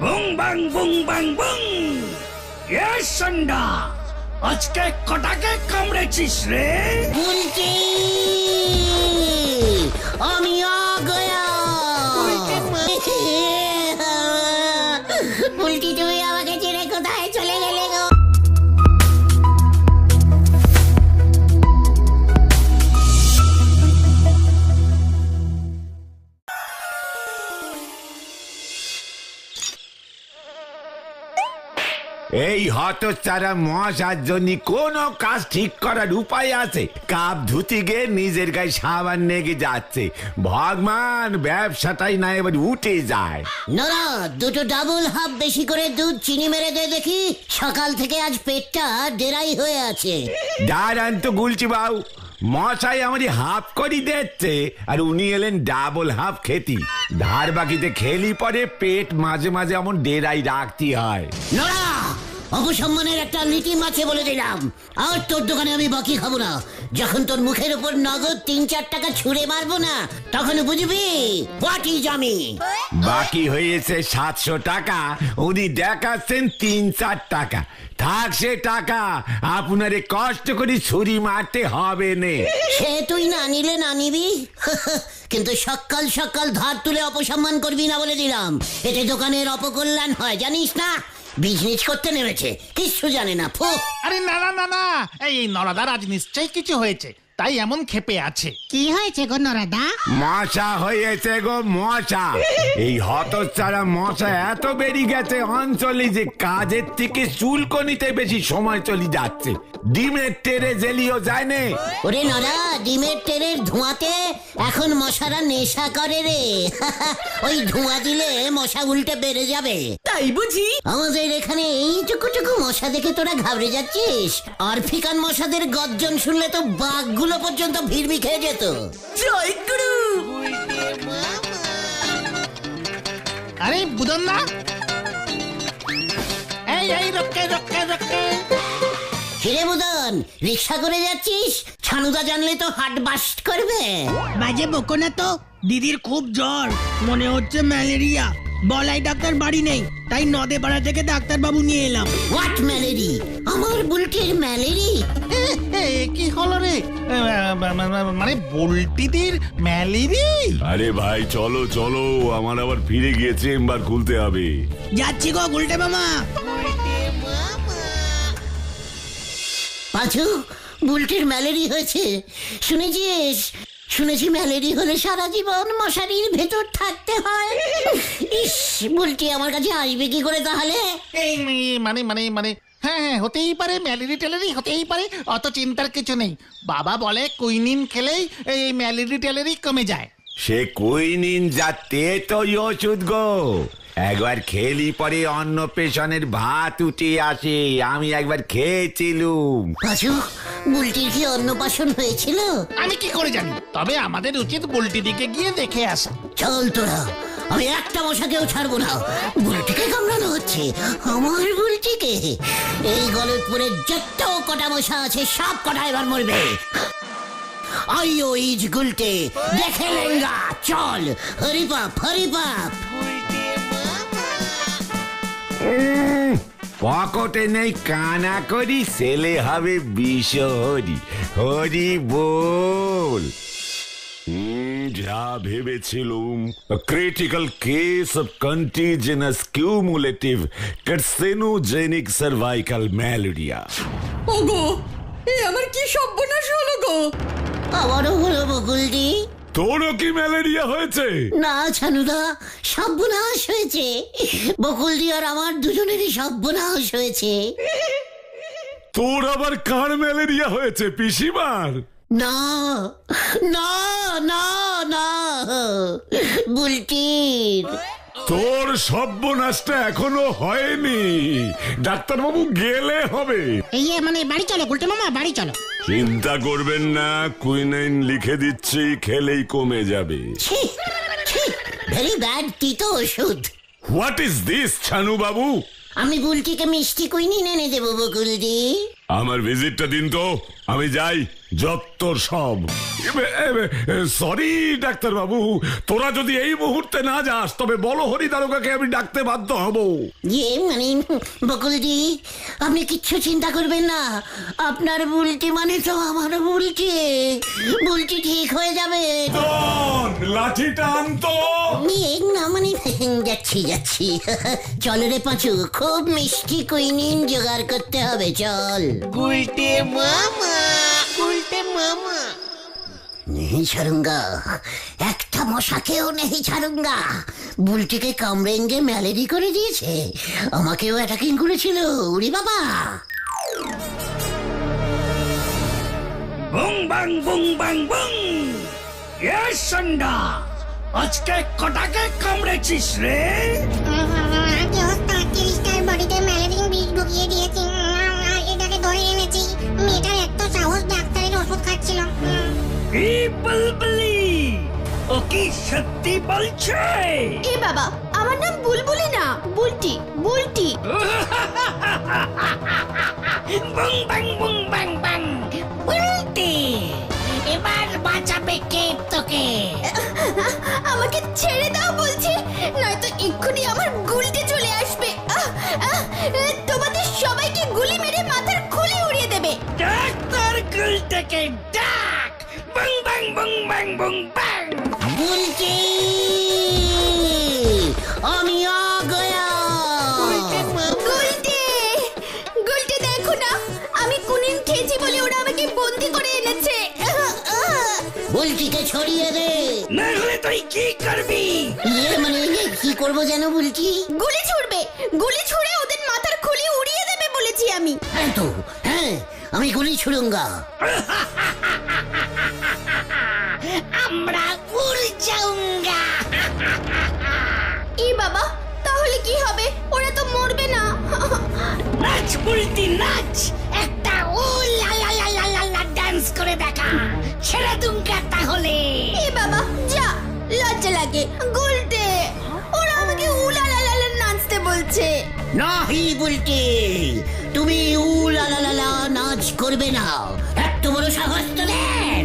বুং বাং বুং বাং বুং। ইয়েস সন্ধ্যা, আজকে কটাকে কামড়েছিস রে? বুলটি, আমি গয়া। বুলটি, তুমি আমাকে ছেড়ে কোথায় চলে গেলে গো? এই হতচারা মশার জন্য কোন কাজ ঠিক করার উপায় আছে? কাপ ধুতি গিয়ে নিজের গায়ে সাবান নেগে যাচ্ছে। ভগবান, ব্যবসাটাই না এবার উঠে যায়। না, দুটো ডাবল হাফ বেশি করে দুধ চিনি মেরে দে দেখি। সকাল থেকে আজ পেটটা ডেরাই হয়ে আছে। দাঁড়ান তো গুলছি বাবু, মশাই আমারই হাফ করি দিচ্ছে আর উনি এলেন ডাবল হাফ খেতি। ধার বাকিতে খেলি পরে পেট মাঝে মাঝে এমন ডেরাই রাখতে হয়। নড়া, অপসম্মানের একটা নীতি মাছে বলে দিলাম। আর তোর দোকানে আমি বাকি খাবো না। যখন তোর মুখের উপর নগদ 3-4 টাকা ছুঁড়ে মারবো না, তখন বুঝবি হোয়াট ইজ আমি। বাকি হয়েছে 700 টাকা, উনি দেখাচ্ছেন 3-4 টাকা। থাক সে টাকা, আপনারে কষ্ট করে ছুরি মারতে হবে নে। সে তুই না নিলে না নিবি, কিন্তু সকাল সকাল ধার তুলে অপসম্মান করবি না বলে দিলাম। এতে দোকানের অপকল্যাণ হয় জানিস না। বিজনেস করতে নেমেছে, কিচ্ছু জানে না। আরে না না না না, এই নরাদার আজ নিশ্চয়ই কিছু হয়েছে, তাই এমন ক্ষেপে আছে। কি হয়েছে গো নরাদা? মশা হয়েছে গো মশা। এই হতচ্ছাড়া মশা এত বেড়ে গেছে অঞ্চলে যে কাজের থেকে চুলকনিতে বেশি সময় চলে যাচ্ছে। ডিমের টেরে জেলিও যায় না। ওরে নরা, ডিমের তেলের ধোঁয়াতে এখন মশারা নেশা করে রে। ওই ধোঁয়া দিলে মশা উল্টে বেড়ে যাবে। তাই বুঝি? আমাদের এখানে এইটুকু মশা দেখে তোরা ঘাবড়ে যাচ্ছিস? আরফিকান মশাদের গর্জন শুনলে তো বাঘগুলো পর্যন্ত ভিড়মি খেয়ে যেত। জয় গুরু। আরে বুদন না, এই এই রক্ষে রক্ষে রক্ষে। হিরে বুদন, রিক্সা করে যাচ্ছিস? ছানুদা জানলে তো হাট বাস্ট করবে। বাজে বকো না তো। দিদির খুব জ্বর, মনে হচ্ছে ম্যালেরিয়া। বলাই ডাক্তার বাড়ি নেই, তাই নদে পাড়া থেকে ডাক্তার বাবু নিয়ে এলাম। হোয়াট ম্যালেরি? আমার বুলটির ম্যালেরি? কি হলো রে? মানে বুলটিদের ম্যালেরি? আরে ভাই চলো চলো, আমার আবার ফিরে গিয়ে চেম্বার খুলতে হবে। যাচ্ছি গো গুলটে মামা। পাঁচু, বুলটির ম্যালেরি হয়েছে শুনেছিস? শুনেছি ম্যালেরি হলে সারা জীবন মশারির ভেতর থাকতে হয়। ইস, বুলটি আমার কাছে আসবে কি করে তাহলে? এই মানে মানে মানে হ্যাঁ হ্যাঁ, হতেই পারে ম্যালেরি ট্যালেরি, হতেই পারে, অত চিন্তার কিছু নেই। বাবা বলে কুইনিন খেলেই এই ম্যালেরি ট্যালেরি কমে যায়। সে কুইনিন যাতে তো ওষুধ গো। একবার খেলি পরে অন্য পেশনের ভাত উঠে আসে। আমি একবার খেয়েছিলুম। পাঁচু, বুলটির কি অন্নপ্রাশন হয়েছিল? আমি কি করে জানি, তবে আমাদের উচিত বুলটি দিকে গিয়ে দেখে আসা। চল তোরা, আমি একটা মশাকেও ছাড়বো না। বুলটিকে কামড়ানো হচ্ছে, আমার বুলটিকে। এই গলতপুরে যত কটা মশা আছে সব কটা এবার মরবে। আইও ইজ গুলটে, দেখে লেঙ্গা। চল, হরিপাপ হরিপাপ। পকেটে নেই কানা করি, ছেলে হবে বিষহরি। হরি বল। যা ভেবেছিলুম, critical case of contiguous cumulative carcinogenic cervical malaria. ওগো, এ আমার কি সর্বনাশ হলো গো! আবারও হলো বকুলদি। তোরও কি ম্যালেরিয়া হয়েছে? না ছানুদা, সর্বনাশ হয়েছে। বকুলদি আর আমার দুজনেরই সর্বনাশ হয়েছে। তোর আবার কার ম্যালেরিয়া হয়েছে? পিসিমার? না না না না, বুলটির। তোর সর্বনাশটা এখনো হয়নি, ডাক্তারবাবু গেলে হবে। এই মানে বাড়ি চলো গুলটে মামা, বাড়ি চলো। চিন্তা করবেন না, কুইনাইন লিখে দিচ্ছি, খেলেই কমে যাবে। ভেরি ব্যাড তিতো ওষুধ। হোয়াট ইজ দিস ছানু বাবু? আমি বুলটিকে মিষ্টি কুইনিন এনে দেবো বকুলদি। আমার ভিজিটটা দিন তো, আমি যাই। যত সব। সরি ডাক্তার বাবু, তোরা যদি এই মুহূর্তে না যাস তবে বলো হরি দারোগাকে আমি ডাকতে বাধ্য হব। মানে বকুলজি, আপনি কিচ্ছু চিন্তা করবেন না। আপনার বুলটি মানে তো আমার বুলটি, বুলটি ঠিক হয়ে যাবে। লাঠিটা আনতো। না মানে যাচ্ছি চল রে পাঁচু, খুব মিষ্টি কুইনিন জোগাড় করতে হবে, চল। नहीं ছাড়ুঙ্গা, একটা মশাকেও নেই ছাড়ুঙ্গা। বুলটিকে কামড়েঙ্গে ম্যালেরি করে দিয়েছে, আমাকেও অ্যাটাকিং করেছিল। উরি বাবা, বুং বাং বুং বাং বুং। এ সন্ডা, আজকে কটাকে কামড়েছিস রে? বডিতে ম্যালেরিয়া বিষ ঢুকিয়ে দিয়েছি, এটাকে ধরে এনেছি। মেয়েটার এত সাহস, ডাক্তারের ওষুধ খাচ্ছিল। এই বুলবুলি, ও কি সত্যি বলছে? এ বাবা, আমার নাম বুলবুলি না, বুলটি বুলটি। বুং বাং বুং বাং বাং। বুলটি এবার বাঁচাবে কে তোকে? আমাকে ছেড়ে দাও বলছি, নয়তো এক্ষুনি আমার গুলটে চলে আসবে। তোমাদের সবাইকে গুলি মেরে মাথার খুলি উড়িয়ে দেবে। ডাক্তার গুলটাকে ডাক। বুং বাং বুং বাং বুং বাং। বুলটি, আমি আ গয়া। গুলটে গুলটে, দেখো না, আমি কুনিন খেয়েছি বলে ওরা আমাকে বন্দি করে এনেছে। বুলটিকে ছড়িয়ে দে। না হলে তুই কি করবি? মানে কি করবো যেন বুলটি? গুলি ছুড়বে, গুলি ছুড়ে ওদের মাথার খুলি উড়িয়ে দেবে বলেছি আমি। হ্যাঁ তো, হ্যাঁ আমি গুলি ছুড়ুঙ্গা। আমরা উড় যাউঙ্গা। ই বাবা, তাহলে কি হবে? ওরা তো মরবে না। নাচ বুলটি নাচ, একটা ও লা লা লা লা লা লা ডান্স করে দেখা। ছেড়ে দুঙ্গা তাহলে। এ বাবা, যা, লজ্জা লাগে। গুলটে, ওরা আমাকে উলা লা লা লা নাচতে বলছে। নাহি বুলটি, তুমি উলা লা লা লা নাচ করবে না। এত বড় সাহস তোদের!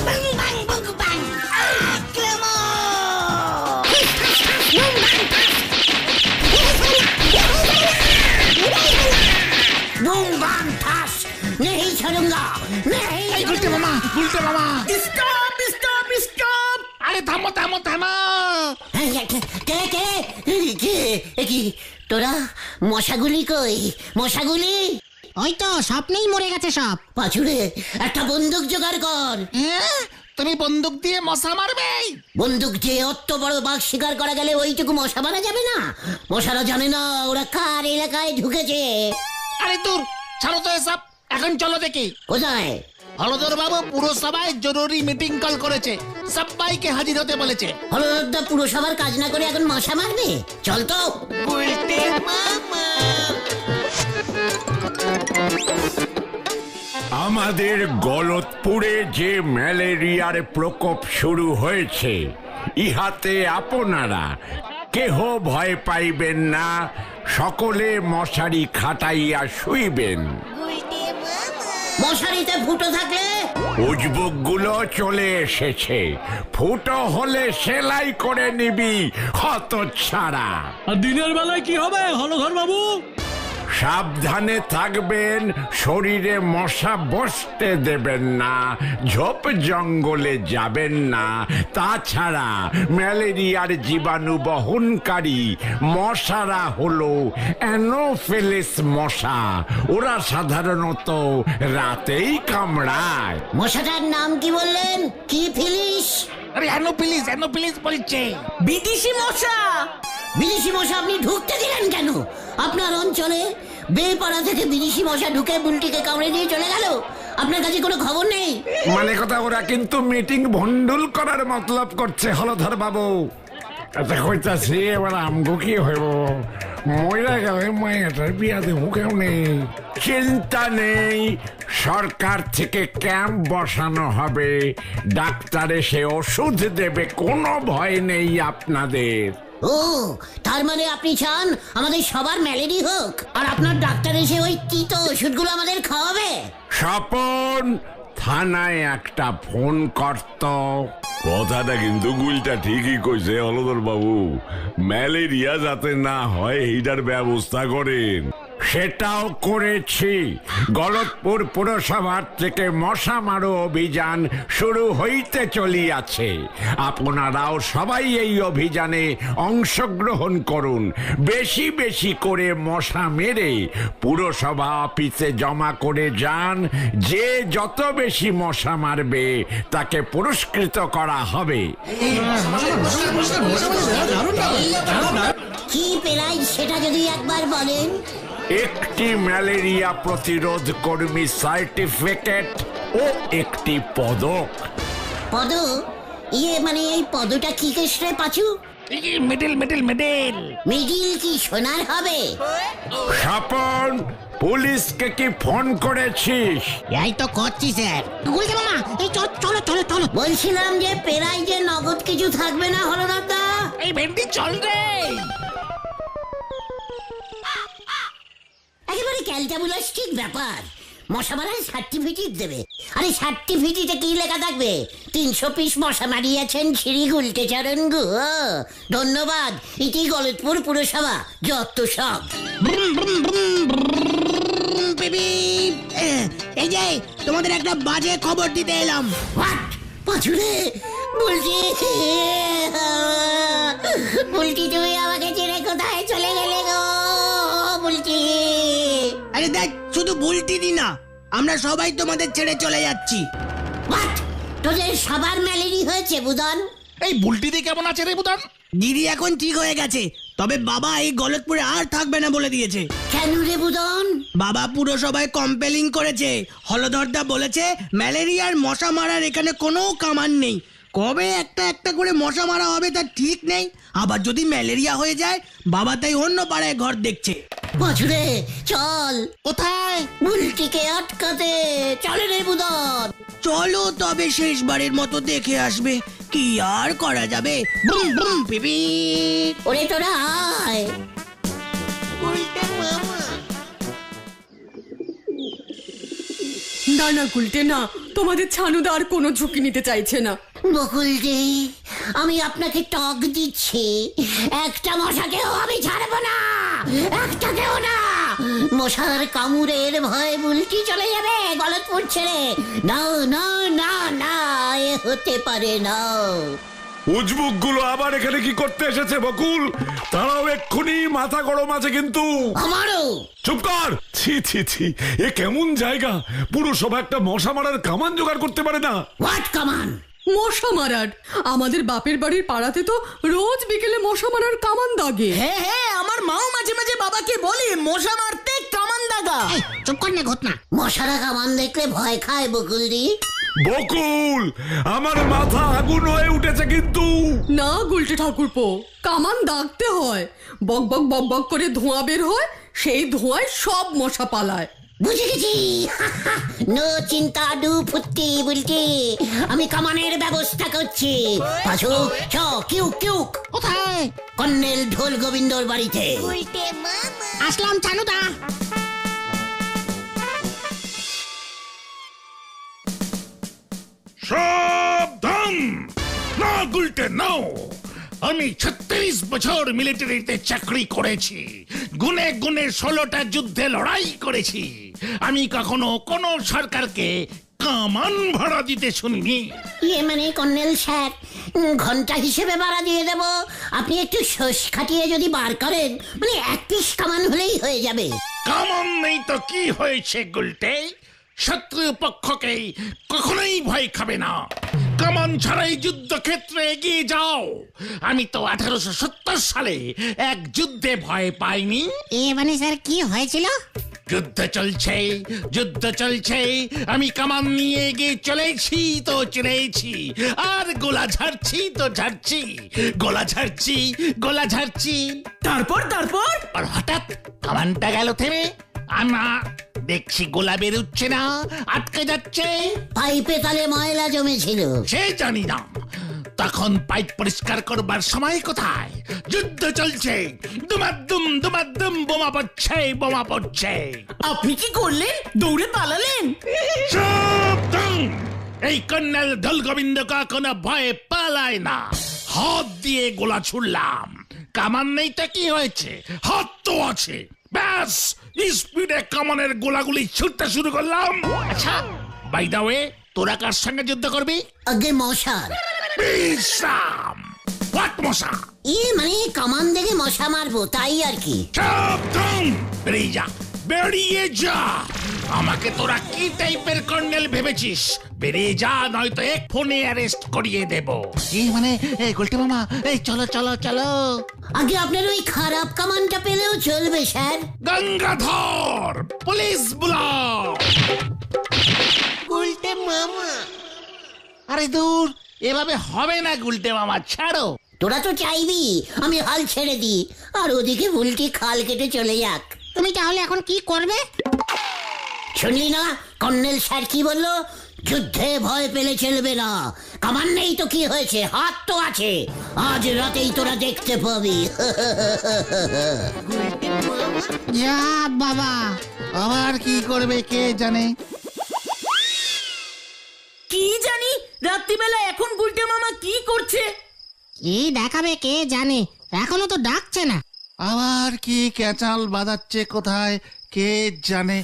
বাং বাং বুং বাং। আক্রমণ! বুম বাম ঠাস, নেই ছাড়ুঙ্গা, নেই। এই গুলটে মামা, গুলটে মামা, স্টপ স্টপ স্টপ। আরে থামো থামো থামো। কে কে কে কি তোরা? মশাগুলি কই? মশাগুলি ওই তো স্বপ্নেই মরে গেছে সব। পাঁচুরে, একটা বন্দুক জোগাড় কর। তুমি বন্দুক দিয়ে মশা মারবে? বন্দুক যে অত বড় বাঘ শিকার করা গেলে ওইটুকু মশা মারা যাবে না? মশারা জানে না ওরা কার এলাকায় ঢুকেছে। আরে দূর, ছাড়ো তো এসব, এখন চলো দেখি। কোথায়? হলদর বাবু পুরসভায় জরুরি মিটিং কল করেছে, সবাইকে হাজির হতে বলেছে। হলদা পুরসভার কাজ না করে এখন মশা মারবে? চল তো। আমাদের গলতপুরে যে ম্যালেরিয়ার প্রকোপ শুরু হয়েছে, ইহাতে আপনারা কেহ ভয় পাইবেন না। সকলে মশারি খাটাইয়া শুইবেন। মশারিতে ফুটো থাকলে উজবুক গুলো চলে এসেছে, ফুটো হলে সেলাই করে নিবি হতচ্ছাড়া। আর দিনের বেলায় কি হবে হলধর বাবু? সাবধানে থাকবেন, শরীরে মশা বসতে দেবেন না, ঝোপ জঙ্গলে যাবেন না। তাছাড়া ম্যালেরিয়ার জীবাণু বহনকারী মশারা হলো অ্যানোফিলিস মশা। ওরা সাধারণত রাতেই কামড়ায়। মশাটার নাম কি বললেন? কি ফিলিস? আরে অ্যানোফিলিস, অ্যানোফিলিস বলছে। বিদেশি মশা। বিদেশি মশা আপনি ঢুকতে দিলেন কেন? আপনার অঞ্চলে বেপাড়া থেকে বিদেশি মশা ঢুকে বুলটিকে কামড়ে দিয়ে চলে গেল, আপনার কাছে কোনো খবর নেই? মানে কথা, ওরা কিন্তু মিটিং ভন্ডুল করার মতলব করছে হলধর বাবু। এটা কইতাছি এবার আমগো কি হইব? মইরা গেলে মায়ের বিয়া দেবো কেউ নেই। চিন্তা নেই, সরকার থেকে ক্যাম্প বসানো হবে, ডাক্তার এসে ওষুধ দেবে, কোনো ভয় নেই আপনাদের। ও, তার মানে আপনি চান আমাদের সবার ম্যালেরি হোক, আর আপনার ডাক্তার এসে ওই তিতো ওষুধগুলো আমাদের খাওয়াবে? স্বপন, থানায় একটা ফোন করত। কথাটা কিন্তু গুলটা ঠিকই কইছে হলদর বাবু, ম্যালেরিয়া যাতে না হয় এইটার ব্যবস্থা করেন। সেটাও করেছি। গলতপুর পুরসভার থেকে মশা মারো অভিযান শুরু হইতে চলিয়াছে। আপনারাও সবাই এই অভিযানে অংশগ্রহণ করুন। বেশি বেশি করে মশা মেরে পুরসভা অফিসে জমা করে যান। যে যত বেশি মশা মারবে তাকে পুরস্কৃত করা হবে। কি প্রাইজ সেটা যদি একবার বলেন। একটি ম্যালেরিয়া প্রতিরোধ কর্মী সার্টিফিকেট ও একটি পদক। পদ? ইয়ে মানে এই পদটা কি কেসরে পাচু? Medal medal medal. মিডিল কি সোনার হবে? স্বপন, পুলিশকে কি ফোন করেছিস? এই তো করছি স্যার। গুলটে মামা, এই চলো চলো চলো চলো। বলছিলাম যে প্রাইজে নগদ কিছু থাকবে না হলদারদা? এই ভেন্ডি চল রে। একেবারে ক্যালটাবুলাস্টিক ব্যাপার। মশা মারার সার্টিফিকেট দেবে। আরে সার্টিফিকেটে কি লেখা থাকবে? 300 পিস মশা মারিয়েছেন শ্রী গুলটে চরণ গো। ধন্যবাদ, ইতি গলতপুর পুরসভা, যত সব। এই যে তোমাদের একটা বাজে খবর দিতে এলাম। পাঁচুরে বলছি, বলছি তুমি আমাকে ছেড়ে কোথায় চলে গেলে গো? বলছি আরে দেখ, শুধু বুলটি দি না, আমরা সবাই তোমাদের ছেড়ে চলে যাচ্ছি। তোদের সবার ম্যালেরি হয়েছে বুদন? এই বুলটিদি কেমন আছে রে বুদন? দিদি এখন ঠিক হয়ে গেছে, তবে বাবা এই গলতপুরে আর থাকবে না বলে দিয়েছে। কেন রে বুদন? বাবা পুরসভায় কম্পেলিং করেছে। হলধরদা বলেছে ম্যালেরিয়ার মশা মারার এখানে কোনো কামান নেই। কবে একটা একটা করে মশা মারা হবে তার ঠিক নেই। আবার যদি ম্যালেরিয়া হয়ে যায়, বাবা তাই অন্য পাড়ায় ঘর দেখছে। পাঁচুরে চল। কোথায়? বুলটিকে আটকাতে চলে রে বুদন। চলো তবে শেষবারের মতো দেখে আসবে, কি আর করা যাবে। বুম বুম পিপি। ওরে তোরা আয়। না না গুলটে না, তোমাদের ছানুদা আর কোনো ঝুঁকি নিতে চাইছে না। বকুলদি, আমি আপনাকে টক দিচ্ছি, একটা মশাকেও আমি ছাড়বো না, একটাকেও না। মশার কামড়ের ভয়ে বুলটি চলে যাবে গলতপুর ছেড়ে। না না না না, এ হতে পারে না। উজবুক গুলো আবার এখানে কি করতে এসেছে বকুল? তারাও এক্ষুনি মাথা গরম আছে কিন্তু। আমারও। চুপ কর। ছি ছি ছি, এ কেমন জায়গা? পুরসভা একটা মশা মারার কামান জোগাড় করতে পারে না। হোয়াট কামান? মশা মারার? আমাদের বাপের বাড়ির পাড়াতে তো রোজ বিকেলে মশা মারার কামান দাগে। হ্যাঁ হ্যাঁ, আমার মাও মাঝে মাঝে বাবাকে বলে মশা মারতে কামান দাগা। চুপ কর না ঘটনা। মশারা কামান দেখলে ভয় খায় বকুলদি। বকুল, আমার মাথা আগুন হয়ে উঠেছে কিন্তু। না গুলটে ঠাকুরপো, কামান দাগতে হয়। বক বক বক বক করে ধোঁয়া বের হয়, সেই ধোঁয়ায় সব মশা পালায়। বুঝে গেছি। নো চিন্তা ডু ফুটি বুলটি, আমি কামানের ব্যবস্থা করছি। পাশু চ কিউ কিউ। কোথায়? কর্নেল ঢোল গোবিন্দর বাড়িতে। আসলাম চানুদা। সাবধান! না গুলটে নাও। আমি 36 বছর মিলিটারিতে চাকরি করেছি, গুনে গুনে 16টা যুদ্ধে লড়াই করেছি। আমি কখনো কোন সরকারকে কামান ভাড়া দিতে শুনিনি। ইয়ে মানে কর্নেল স্যার, ঘন্টা হিসেবে ভাড়া দিয়ে দেব। আপনি একটু শোষ খাটিয়ে যদি বার করেন, মানে 1 পিস কামান হলেই হয়ে যাবে। কামান নেই তো কি হয়েছে গুলটে? শত্রু পক্ষকে কখনোই ভয় খাবে না। কামান ছাড়াই যুদ্ধক্ষেত্রে এগিয়ে যাও। আমি তো 1870 সালে এক যুদ্ধে ভয় পাইনি। এ মানে স্যার কি হয়েছিল? যুদ্ধ চলছে, যুদ্ধ চলছে, আমি কামান নিয়ে এগিয়ে চলেছি তো চলেছি, আর গোলা ঝাড়ছি তো ঝাড়ছি, গোলা ঝাড়ছি, গোলা ঝাড়ছি। তারপর তারপর আর হঠাৎ কামানটা গেল থেমে। আমার দেখছি গোলা বেরোচ্ছে না, আটকে যাচ্ছে। পাইপে তালে ময়লা জমেছিল। সে জানি না, তখন পাইপ পরিষ্কার করবার সময় কোথায়? যুদ্ধ চলছে, দুমাদ্দুম দুমাদ্দুম, বোমা পড়ছে। আপনি কি করলেন? দৌড়ে পালালেন? সাবধান! এই কর্নেল দলগোবিন্দ কোনো ভয়ে পালায় না। হাত দিয়ে গোলা ছুড়লাম, কামান নেই তা কি হয়েছে, হাত তো আছে। ব্যাস স্পিডে কামানের গোলাগুলি ছুটতে শুরু করলাম। আচ্ছা, বাই দা ওয়ে, তোরা কার সঙ্গে যুদ্ধ করবি? আগে মশার। বিশ্রাম। হোয়াট মশা? মানে কামান দেখে মশা মারবো, তাই আর কি। সাবধান! বেরিয়ে যা, বেরিয়ে যা। আমাকে তোরা কি টাইপের কর্নেল ভেবেছিস? বেরিয়ে যা, নয়তো এক ফোনে অ্যারেস্ট করিয়ে দেব। এই মানে, এই গোলটে মামা, এই চলো চলো চলো। আগে আপনার ওই খারাপ কামানটা পেলেও চলবে স্যার। গঙ্গাধর, পুলিশ বুলাও। গুলটে মামা। আরে দূর, এভাবে হবে না গুলটে মামা, ছাড়ো। তোরা তো চাইবি আমি হাল ছেড়ে দিই, আর ওদিকে উল্টি খাল কেটে চলে যাক। তুমি তাহলে এখন কি করবে? শুনলি না কর্নেল স্যার কি বললো? যুদ্ধে ভয় পেলে চলবে না। কামান নেই তো কি হয়েছে, হাত তো আছে। আজ রাতেই তোরা দেখতে পাবি। যা বাবা, আবার কি করবে কে জানে। কি জানি রাত্রিবেলা এখন গুলটে মামা কি করছে? কি দেখাবে কে জানে, এখনো তো ডাকছে না। আবার কি ক্যাচাল বাজাচ্ছে কোথায় কে জানে।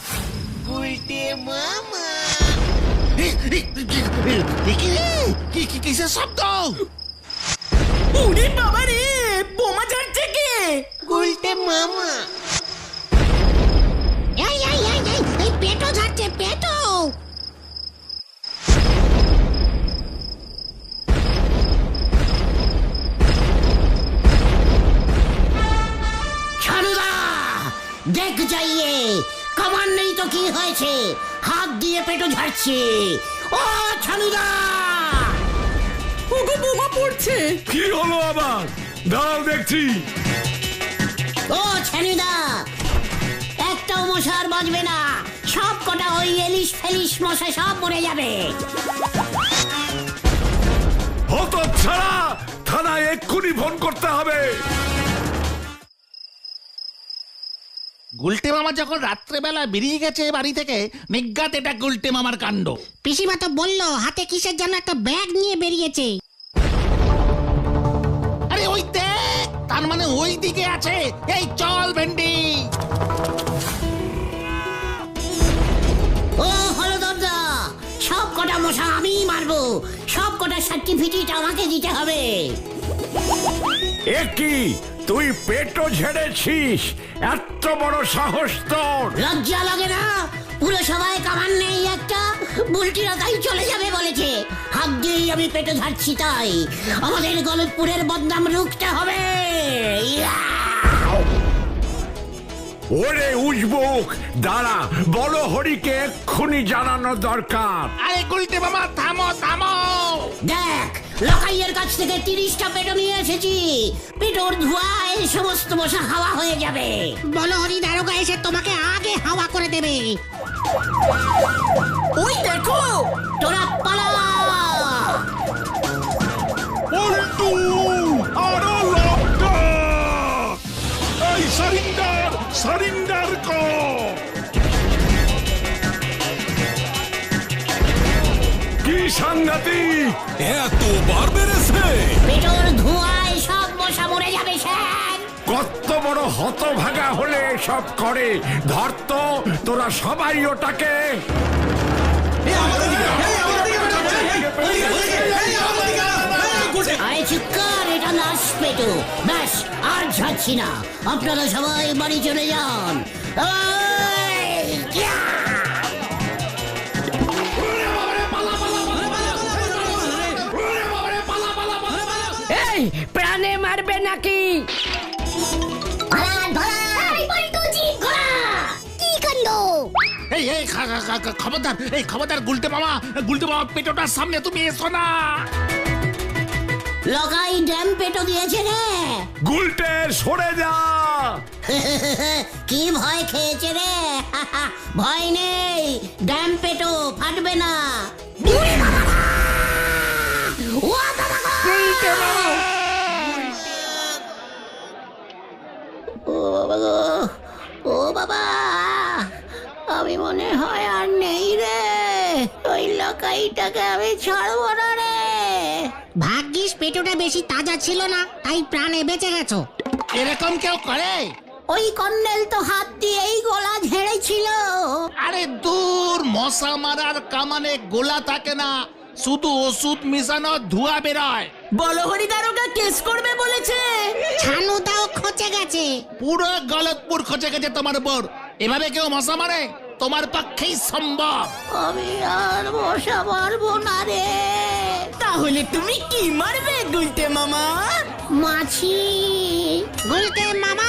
কিসের শব্দ? ওরে বাবা রে, বোমা ঝাড়ছে কে? গুলটে মামা। এই পেটো ঝাড়ছে, পেটো। ছানুদা দেখ যাইয়ে, কামান নেই তো কি হয়েছে, হাত দিয়ে পেটো ঝাড়ছে। ও ছানুদা! ওগো বোমা পড়ছে। কি হলো আবার? দাঁড়াও দেখছি। ও ছানুদা, একটাও মশার বাজবে না, সব কটা ওই এলিশ ফেলিশ মশা সব মরে যাবে। হতো ছাড়া, থানায় এক্ষুনি ফোন করতে হবে। গুলটে মামা যখন রাত্রেবেলা বেরিয়ে গেছে বাড়ি থেকে, নিজ্ঞাত এটা গুলটে মামার কাণ্ড। পিসিমা তো বললো হাতে কিসের জন্য একটা ব্যাগ নিয়ে বেরিয়েছে। আরে ওই দেখ, তার মানে ওই দিকে আছে। এই চল ভেন্ডি। ও হলদরদা, সব কটা মশা আমিই মারবো, সব কটা সার্টিফিকেট আমাকে দিতে হবে। এ কি, তুই পেটো ঝেড়েছিস? এত বড় সাহস তোর! লজ্জা লাগে না? পুরো সবাই কামান নেই একটা, বুলটিরা তাই চলে যাবে বলেছে। হাত দিয়েই আমি পেটে ঝাড়ছি, তাই আমাদের গলতপুরের বদনাম রুখতে হবে। ইয়া! ওরে উজবুক, দাঁড়া, বড় হরিকে এক্ষুনি জানানো দরকার। আরে গুলটে মামা, থামো থামো। দেখ, লকাইয়ের কাছ থেকে 30টা পেটো নিয়ে এসেছি। পেটোর ধোঁয়ায় সমস্ত মশা হাওয়া হয়ে যাবে। বলো হরি দারোগা এসে তোমাকে আগে হাওয়া করে দেবে। ওই দেখো, তোরা পালা। পল্টু, আরো লঙ্কা। এই সারিন্ডার, সারিন্ডার কর। কি সাংঘাতিক! এতবার বেড়েছে! পেটোর ধোঁয়ায় সব মশা মরে যাবে স্যার। কত বড় হতভাগা হলে সব করে। ধর তো, তোরা সবাই ওটাকে। আরে চিৎকার, এটা লাশ পেটো। ব্যাস, আর ঝাড়ছি না, আপনারা সবাই বাড়ি চলে যান। এই, ইয়া! এই প্রাণে মারবে নাকি? কি কাণ্ড! এই এই খবরদার, এই খবরদার গুলটে মামা, গুলটে মামা পেটোটার সামনে তুমি এসো না। লগাই ড্যাম পেটো দিয়েছে রে। গুলটে সরে যা। কি ভয় খেয়েছে রে? ভয় নেই, ড্যাম পেটো ফাটবে না। ও বাবা! এইটাকে আমি ছাড়বো না রে। ভাগ্যিস পেটোটা বেশি তাজা ছিল না, তাই প্রাণে বেঁচে গেছো। এরকম কেউ করে? ওই কর্নেল তো হাত দিয়েই গলা ঝেড়েছিল। আরে দূর, মশা মারার কামানে গোলা থাকে না, শুধু ওষুধ মিশানো ধোঁয়া বেরোয়। বলহরি দারোগা কেস করবে বলেছে। ছানুটাও খচে গেছে। পুরো গলতপুর খচে গেছে তোমার উপর। এভাবে কেউ মশা মারে? তোমার পক্ষেই সম্ভব। আমি আর মশা মারবো না রে। তাহলে তুমি কি মারবে গুলটে মামা? মাছি। গুলটে মামা